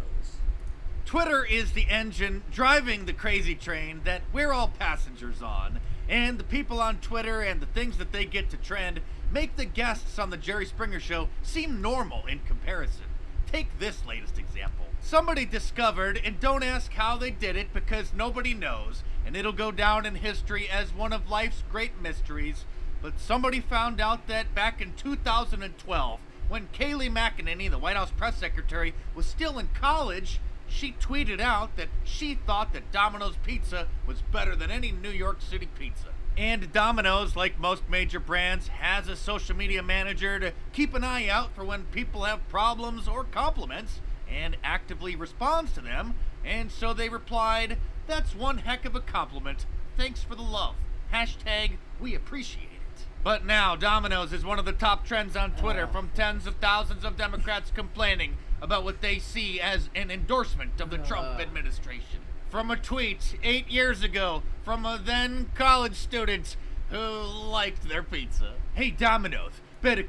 Twitter is the engine driving the crazy train that we're all passengers on, and the people on Twitter and the things that they get to trend make the guests on the Jerry Springer Show seem normal in comparison. Take this latest example. Somebody discovered, and don't ask how they did it because nobody knows, and it'll go down in history as one of life's great mysteries, but somebody found out that back in 2012, when Kayleigh McEnany, the White House press secretary, was still in college, she tweeted out that she thought that Domino's Pizza was better than any New York City pizza. And Domino's, like most major brands, has a social media manager to keep an eye out for when people have problems or compliments and actively responds to them. And so they replied, "That's one heck of a compliment. Thanks for the love. Hashtag we appreciate it." But now Domino's is one of the top trends on Twitter from tens of thousands of Democrats complaining about what they see as an endorsement of the Trump administration. From a tweet 8 years ago from a then college student who liked their pizza. Hey Domino's, better...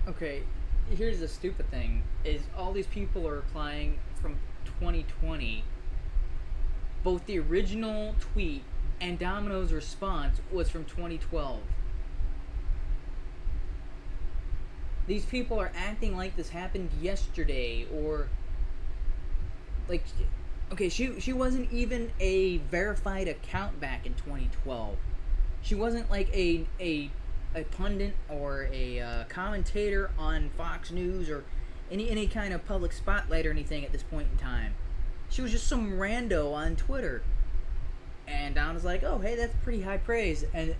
Okay, here's the stupid thing, is all these people are replying from 2020. Both the original tweet and Domino's response was from 2012. These people are acting like this happened yesterday, or like, okay, she wasn't even a verified account back in 2012. She wasn't like a pundit or a commentator on Fox News or any kind of public spotlight or anything at this point in time. She was just some rando on Twitter, and Don was like, "Oh, hey, that's pretty high praise," and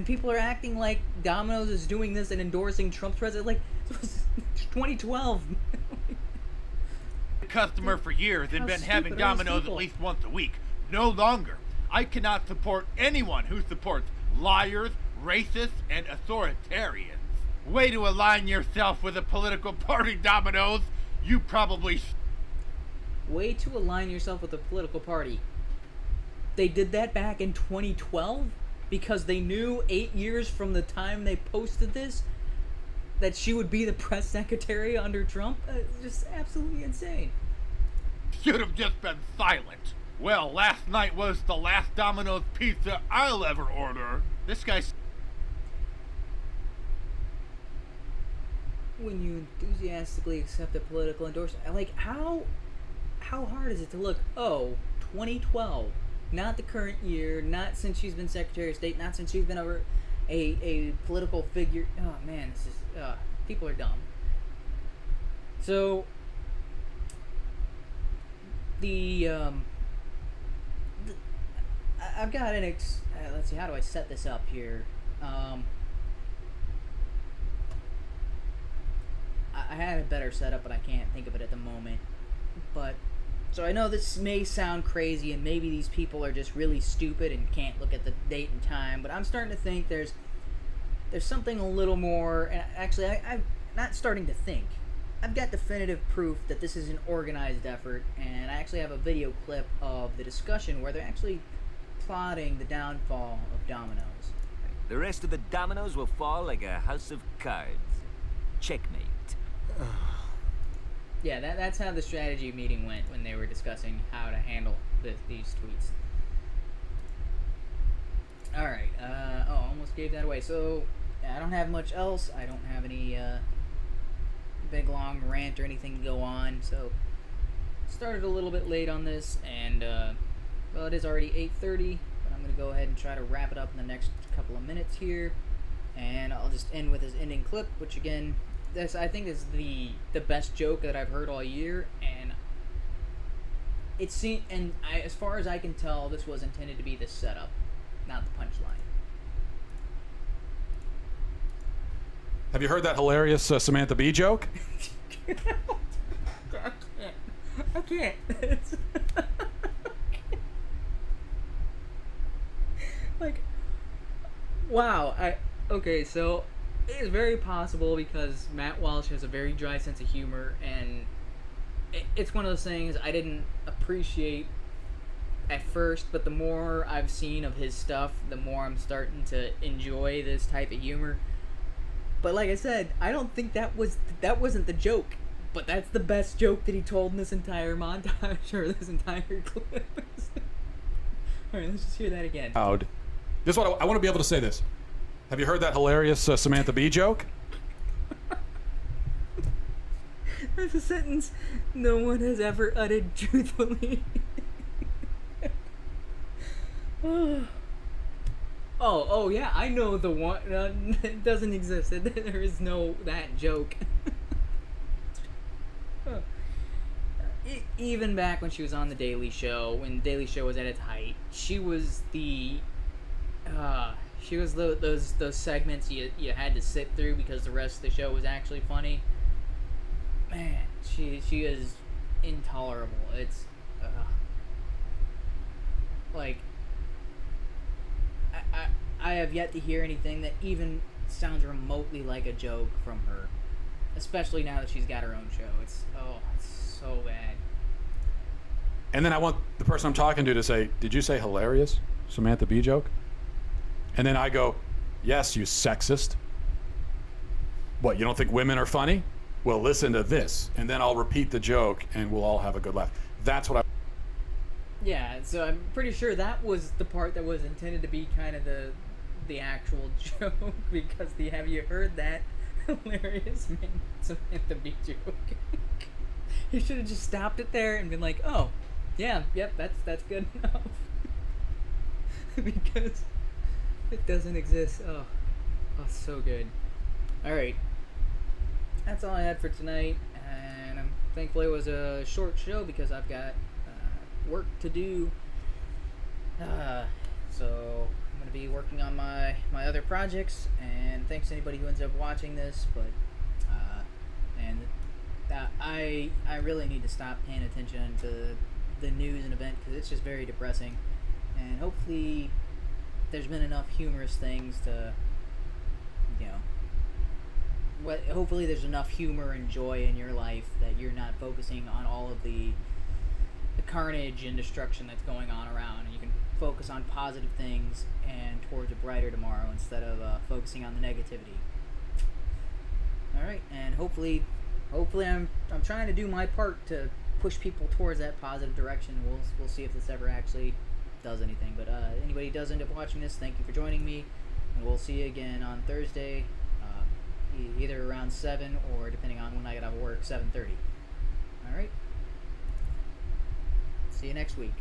people are acting like Domino's is doing this and endorsing Trump's president. Like, it was 2012. Customer for years and been having Domino's at least once a week. No longer. I cannot support anyone who supports liars, racists, and authoritarians. Way to align yourself with a political party, Domino's. You probably... Way to align yourself with a political party. They did that back in 2012 because they knew 8 years from the time they posted this that she would be the press secretary under Trump. It's just absolutely insane. Should have just been silent. Well, last night was the last Domino's pizza I'll ever order. This guy's... When you enthusiastically accept a political endorsement, like, how hard is it to look, 2012, not the current year, not since she's been Secretary of State, not since she's been a political figure. Oh man, this is people are dumb. So I've got an let's see, how do I set this up here? I had a better setup, but I can't think of it at the moment. But so I know this may sound crazy, and maybe these people are just really stupid and can't look at the date and time. But I'm starting to think there's something a little more. And actually, I'm not starting to think. I've got definitive proof that this is an organized effort, and I actually have a video clip of the discussion where they're actually plotting the downfall of Domino's. The rest of the dominoes will fall like a house of cards. Checkmate. yeah, that's how the strategy meeting went when they were discussing how to handle these tweets. All right. Almost gave that away. So I don't have much else. I don't have any big long rant or anything to go on. So started a little bit late on this, and well, it is already 8:30. But I'm gonna go ahead and try to wrap it up in the next couple of minutes here, and I'll just end with his ending clip, which again, this I think is the best joke that I've heard all year, and as far as I can tell, this was intended to be the setup, not the punchline. Have you heard that hilarious Samantha Bee joke? I can't. Like, wow. Okay, so it is very possible because Matt Walsh has a very dry sense of humor, and it's one of those things I didn't appreciate at first, but the more I've seen of his stuff, the more I'm starting to enjoy this type of humor. But like I said, I don't think that wasn't the joke, but that's the best joke that he told in this entire montage, or this entire clip. Alright, let's just hear that again. This is what I want to be able to say this. Have you heard that hilarious Samantha Bee joke? That's a sentence no one has ever uttered truthfully. Oh yeah, I know the one. It doesn't exist. There is no that joke. Even back when she was on the Daily Show, when Daily Show was at its height, she was those segments you had to sit through because the rest of the show was actually funny. Man, she is intolerable. It's like I have yet to hear anything that even sounds remotely like a joke from her, especially now that she's got her own show. It's so bad. And then I want the person I'm talking to say, "Did you say hilarious Samantha Bee joke?" And then I go, "Yes, you sexist. What, you don't think women are funny? Well, listen to this." And then I'll repeat the joke and we'll all have a good laugh. That's what I... Yeah, so I'm pretty sure that was the part that was intended to be kind of the actual joke, because the "have you heard that hilarious Samantha Bee joke?" He should have just stopped it there and been like, "Oh, yeah, yep, that's good enough." Because it doesn't exist. Oh, so good. Alright. That's all I had for tonight, and thankfully it was a short show because I've got work to do. So I'm going to be working on my other projects, and thanks to anybody who ends up watching this, but I really need to stop paying attention to the news and event because it's just very depressing, and hopefully there's been enough humorous things to, hopefully there's enough humor and joy in your life that you're not focusing on all of the carnage and destruction that's going on around, and you can focus on positive things and towards a brighter tomorrow instead of focusing on the negativity. Alright, and hopefully I'm trying to do my part to push people towards that positive direction. We'll see if this ever actually does anything. But anybody who does end up watching this, thank you for joining me, and we'll see you again on Thursday, either around 7 or, depending on when I get out of work, 7:30. Alright? See you next week.